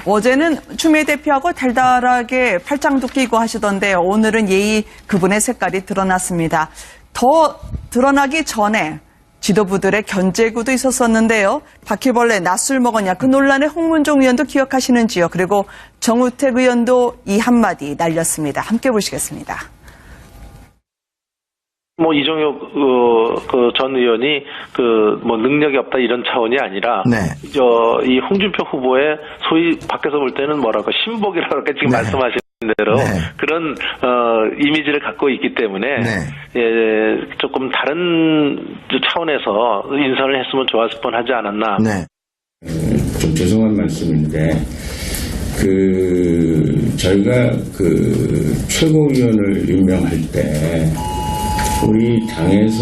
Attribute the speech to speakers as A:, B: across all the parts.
A: 어제는 추미애 대표하고 달달하게 팔짱도 끼고 하시던데 오늘은 예의 그분의 색깔이 드러났습니다. 더 드러나기 전에 지도부들의 견제구도 있었었는데요. 바퀴벌레 낯술 먹었냐 그 논란의 홍문종 의원도 기억하시는지요. 그리고 정우택 의원도 이 한마디 날렸습니다. 함께 보시겠습니다.
B: 이종혁 전 의원이 능력이 없다 이런 차원이 아니라 이 홍준표 후보의 소위 밖에서 볼 때는 신복이라고 지금 말씀하신 대로 그런 이미지를 갖고 있기 때문에 조금 다른 차원에서 인선을 했으면 좋았을 뻔하지 않았나.
C: 좀 죄송한 말씀인데 저희가 최고위원을 임명할 때 우리 당에서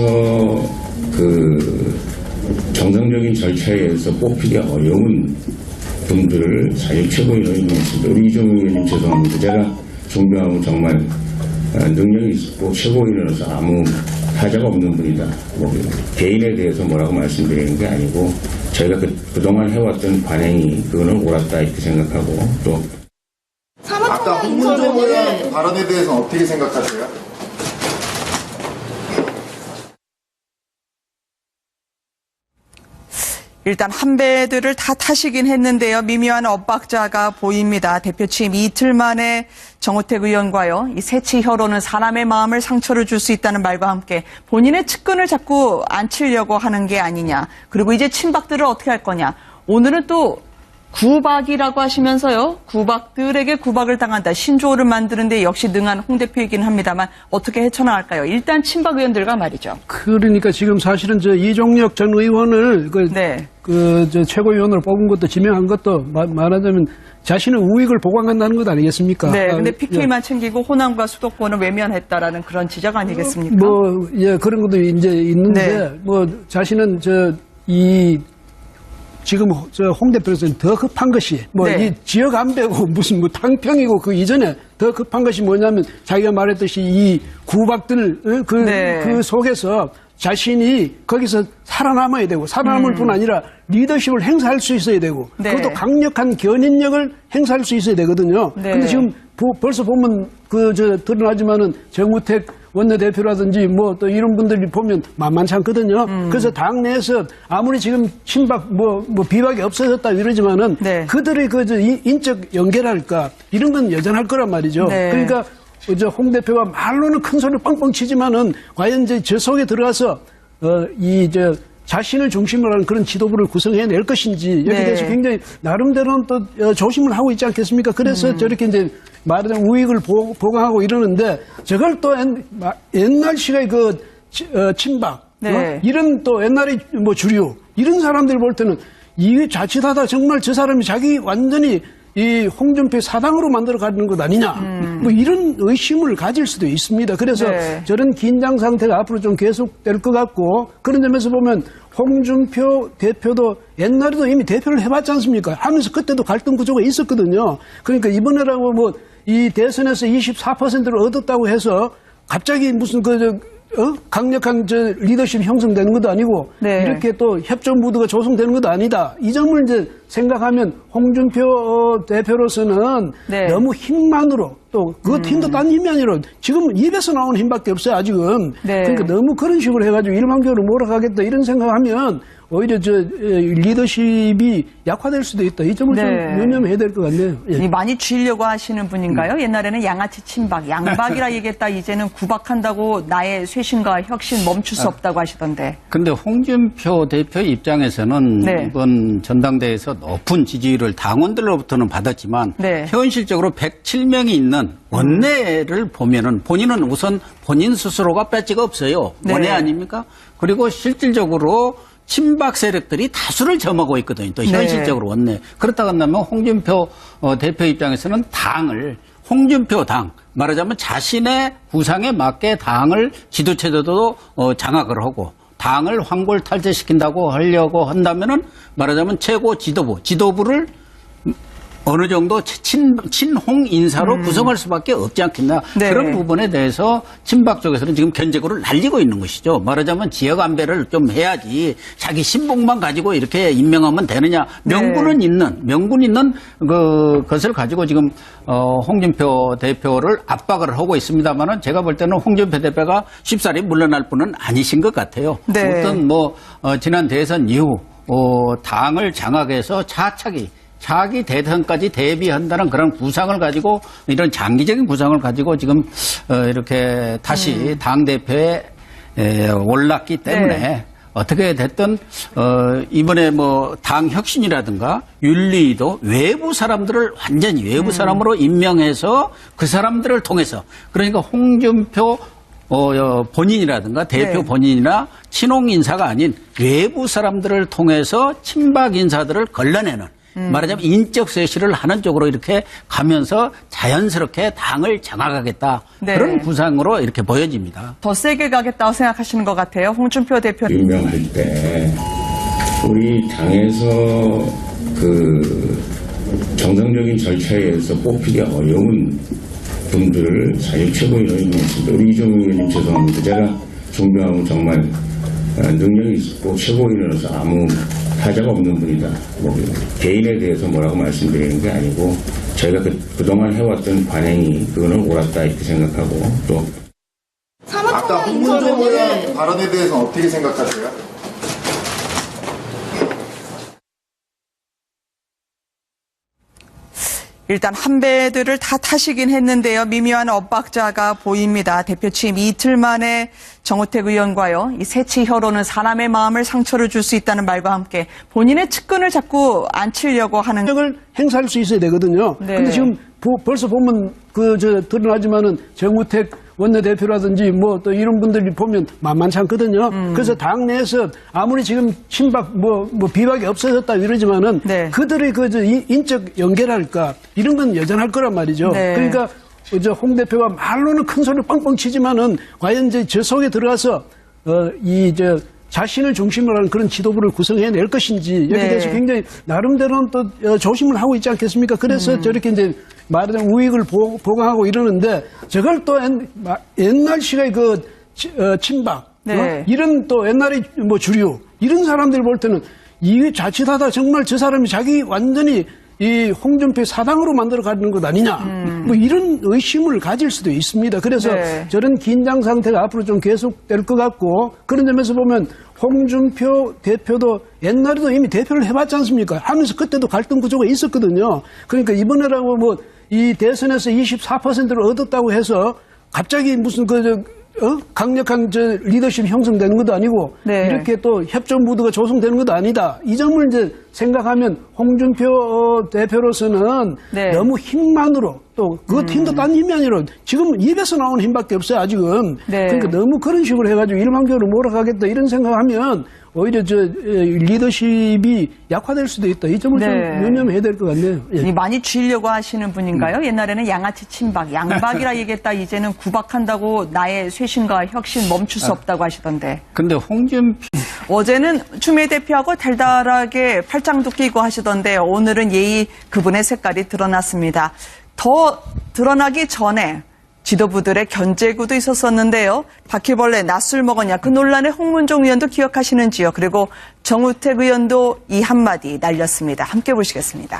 C: 정상적인 절차에 의해서 뽑히기 어려운 분들을 사실 최고위원으로 임명했습니다. 우리 이종우 의원님 죄송합니다. 제가 존경하고 정말 능력이 있고 최고위원으로서 아무 타자가 없는 분이다. 개인에 대해서 뭐라고 말씀드리는 게 아니고 저희가 그동안 해왔던 관행이 그거는 옳았다 이렇게 생각하고 또
D: 아까 홍문종 의원 발언에 대해서 어떻게 생각하세요?
A: 일단 한배들을 다 타시긴 했는데요. 미묘한 엇박자가 보입니다. 대표 취임 이틀 만에 정우택 의원과요. 이 새치 혀로는 사람의 마음을 상처를 줄 수 있다는 말과 함께 본인의 측근을 자꾸 앉히려고 하는 게 아니냐. 그리고 이제 친박들을 어떻게 할 거냐. 오늘은 또 구박이라고 하시면서요. 구박들에게 구박을 당한다. 신조어를 만드는데 역시 능한 홍 대표이긴 합니다만 어떻게 헤쳐나갈까요? 일단 친박 의원들과 말이죠.
E: 그러니까 지금 사실은 이종혁 전 의원을 최고위원으로 뽑은 것도 지명한 것도 말하자면 자신의 우익을 보강한다는 것 아니겠습니까?
A: 네, 근데 PK만 챙기고 호남과 수도권을 외면했다라는 그런 지적 아니겠습니까?
E: 그런 것도 이제 있는데 자신은 지금 홍 대표로서는 더 급한 것이 이 지역 안 빼고 무슨 탕평이고 그 이전에 더 급한 것이 뭐냐면 자기가 말했듯이 이 구박들 그 속에서 자신이 거기서 살아남아야 되고 살아남을 뿐 아니라 리더십을 행사할 수 있어야 되고 그것도 강력한 견인력을 행사할 수 있어야 되거든요. 근데 지금 벌써 보면 드러나지만은 정우택 원내대표라든지 또 이런 분들이 보면 만만치 않거든요. 그래서 당내에서 아무리 지금 친박 비박이 없어졌다 이러지만은 그들의 인적 연결할까 이런 건 여전할 거란 말이죠. 그러니까 홍 대표가 말로는 큰 소리를 뻥뻥 치지만은 과연 저 속에 들어가서 자신을 중심으로 하는 그런 지도부를 구성해낼 것인지 여기에 대해서 굉장히 나름대로는 또 조심을 하고 있지 않겠습니까? 그래서 저렇게 말하자면 우익을 보강하고 이러는데 저걸 또 옛날 시대의 친박 이런 또 옛날에 주류 이런 사람들 볼 때는 이게 자칫하다 정말 저 사람이 자기 완전히 이 홍준표 사당으로 만들어가는 것 아니냐 이런 의심을 가질 수도 있습니다. 그래서 저런 긴장 상태가 앞으로 좀 계속될 것 같고 그런 점에서 보면 홍준표 대표도 옛날에도 이미 대표를 해봤지 않습니까? 하면서 그때도 갈등 구조가 있었거든요. 그러니까 이번에라고 이 대선에서 24%를 얻었다고 해서 갑자기 무슨 강력한 리더십 형성되는 것도 아니고 이렇게 또 협조 무드가 조성되는 것도 아니다. 이 점을 생각하면 홍준표 대표로서는 너무 힘만으로 또 그 힘도 딴 힘이 아니라 지금 입에서 나오는 힘밖에 없어요 아직은. 그러니까 너무 그런 식으로 해가지고 일방적으로 몰아가겠다 이런 생각하면 오히려 리더십이 약화될 수도 있다. 이 점을 좀 유념해야 될 것 같네요.
A: 많이 쥐려고 하시는 분인가요? 옛날에는 양아치 친박, 양박이라 얘기했다. 이제는 구박한다고 나의 쇄신과 혁신 멈출 수 없다고 하시던데.
F: 근데 홍준표 대표 입장에서는 이번 전당대회에서 높은 지지율을 당원들로부터는 받았지만 현실적으로 107명이 있는 원내를 보면은 본인은 우선 본인 스스로가 배지가 없어요. 원내 아닙니까? 그리고 실질적으로 친박 세력들이 다수를 점하고 있거든요. 또 현실적으로 원내. 그렇다고 한다면 홍준표 대표 입장에서는 홍준표 당, 말하자면 자신의 구상에 맞게 당을 지도체제도 장악을 하고 당을 황골탈퇴시킨다고 하려고 한다면은 말하자면 최고 지도부를 어느 정도 친홍 인사로 구성할 수밖에 없지 않겠나.
A: 네.
F: 그런 부분에 대해서 친박 쪽에서는 지금 견제구를 날리고 있는 것이죠. 말하자면 지역 안배를 좀 해야지 자기 신봉만 가지고 이렇게 임명하면 되느냐. 명분은 있는 그것을 가지고 지금 홍준표 대표를 압박을 하고 있습니다만은 제가 볼 때는 홍준표 대표가 쉽사리 물러날 분은 아니신 것 같아요.
A: 네.
F: 어떤 지난 대선 이후 당을 장악해서 차차기 자기 대선까지 대비한다는 그런 구상을 가지고 이런 장기적인 구상을 가지고 지금 이렇게 다시 당대표에 올랐기 때문에 어떻게 됐든 이번에 당 혁신이라든가 윤리도 외부 사람들을 완전히 외부 사람으로 임명해서 그 사람들을 통해서 그러니까 홍준표 본인이라든가 대표 본인이나 친홍 인사가 아닌 외부 사람들을 통해서 친박 인사들을 걸러내는 말하자면 인적 쇄신을 하는 쪽으로 이렇게 가면서 자연스럽게 당을 장악하겠다. 그런 구상으로 이렇게 보여집니다.
A: 더 세게 가겠다고 생각하시는 것 같아요. 홍준표 대표.
C: 임명할 때 우리 당에서 정상적인 절차에 의해서 뽑히기 어려운 분들을 사실 최고위원이 있습니다. 우리 이종우 의원님 죄송합니다. 제가 존경하고 정말 능력이 있고 최고위원으로서 아무 타자가 없는 분이다. 개인에 대해서 뭐라고 말씀드리는 게 아니고 저희가 그동안 해왔던 관행이 그거는 옳았다 이렇게 생각하고 또
D: 아까 홍문종 의원 발언에 대해서 어떻게 생각하세요?
A: 일단 한배들을 다 타시긴 했는데요. 미묘한 엇박자가 보입니다. 대표 취임 이틀 만에 정우택 의원과요. 이 새치 혀로는 사람의 마음을 상처를 줄 수 있다는 말과 함께 본인의 측근을 자꾸 앉히려고 하는
E: 을 행사할 수 있어야 되거든요.
A: 네.
E: 근데 지금 벌써 보면 드러나지만은 정우택 원내대표라든지 또 이런 분들이 보면 만만치 않거든요. 그래서 당내에서 아무리 지금 친박 비박이 없어졌다 이러지만은 그들의 인적 연계랄까 이런 건 여전할 거란 말이죠. 그러니까 홍 대표가 말로는 큰 소리 뻥뻥 치지만은 과연 이제 저 속에 들어가서 자신을 중심으로 하는 그런 지도부를 구성해낼 것인지 여기에 대해서 굉장히 나름대로는 또 조심을 하고 있지 않겠습니까? 그래서 저렇게 이제 말하자면 우익을 보강하고 이러는데 저걸 또 옛날식의 친박 이런 또 옛날에 주류 이런 사람들이 볼 때는 이 자칫하다 정말 저 사람이 자기 완전히 이 홍준표 사당으로 만들어 가는 것 아니냐 이런 의심을 가질 수도 있습니다. 그래서 저런 긴장 상태가 앞으로 좀 계속될 것 같고 그런 점에서 보면 홍준표 대표도 옛날에도 이미 대표를 해봤지 않습니까? 하면서 그때도 갈등 구조가 있었거든요. 그러니까 이번에라고 이 대선에서 24%를 얻었다고 해서 갑자기 무슨 강력한 리더십이 형성되는 것도 아니고 이렇게 또 협조 무드가 조성되는 것도 아니다. 이 점을 이제 생각하면 홍준표 대표로서는 너무 힘만으로 또 그 힘도 딴 힘이 아니라 지금 입에서 나오는 힘밖에 없어요 아직은. 그러니까 너무 그런 식으로 해가지고 일방적으로 몰아가겠다 이런 생각하면 오히려 리더십이 약화될 수도 있다. 이 점을 좀 유념해야 될 것 같네요.
A: 많이 쥐려고 하시는 분인가요? 옛날에는 양아치 친박, 양박이라 얘기했다. 이제는 구박한다고 나의 쇄신과 혁신 멈출 수 없다고 하시던데.
F: 근데 홍준표
A: 어제는 추미애 대표하고 달달하게 팔짱도 끼고 하시던데 오늘은 예의 그분의 색깔이 드러났습니다. 더 드러나기 전에 지도부들의 견제구도 있었었는데요. 바퀴벌레 낯술 먹었냐 그 논란에 홍문종 의원도 기억하시는지요. 그리고 정우택 의원도 이 한마디 날렸습니다. 함께 보시겠습니다.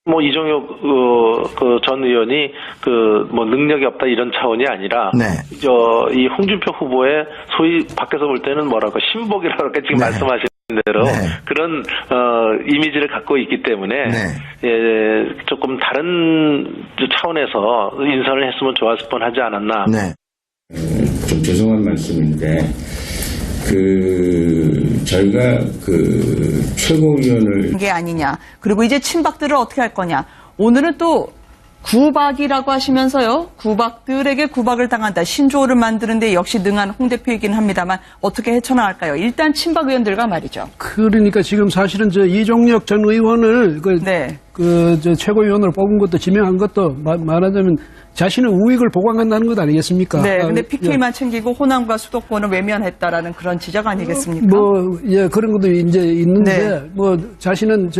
B: 이종혁 전 의원이 능력이 없다 이런 차원이 아니라 이 홍준표 후보의 소위 밖에서 볼 때는 신복이라고 지금 말씀하시는 대로 그런 이미지를 갖고 있기 때문에 조금 다른 차원에서 인선을 했으면 좋았을 뻔하지 않았나.
C: 좀 죄송한 말씀인데 저희가 최고위원을
A: 게 아니냐. 그리고 이제 친박들을 어떻게 할 거냐. 오늘은 또 구박이라고 하시면서요. 구박들에게 구박을 당한다. 신조어를 만드는데 역시 능한 홍 대표이긴 합니다만 어떻게 헤쳐나갈까요? 일단 친박 의원들과 말이죠.
E: 그러니까 지금 사실은 이종혁 전 의원을 최고위원으로 뽑은 것도 지명한 것도 말하자면 자신의 우익을 보강한다는 것 아니겠습니까?
A: 근데 PK만 챙기고 호남과 수도권을 외면했다라는 그런 지적 아니겠습니까?
E: 그런 것도 이제 있는데 자신은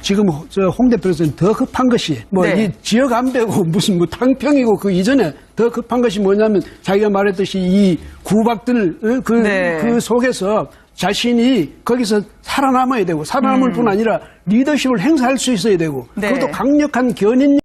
E: 지금 홍 대표에서는 더 급한 것이 이 지역 안배고 무슨 탕평이고 그 이전에 더 급한 것이 뭐냐면 자기가 말했듯이 이 구박들 그 속에서 자신이 거기서 살아남아야 되고 살아남을 뿐 아니라 리더십을 행사할 수 있어야 되고 그것도 강력한 견인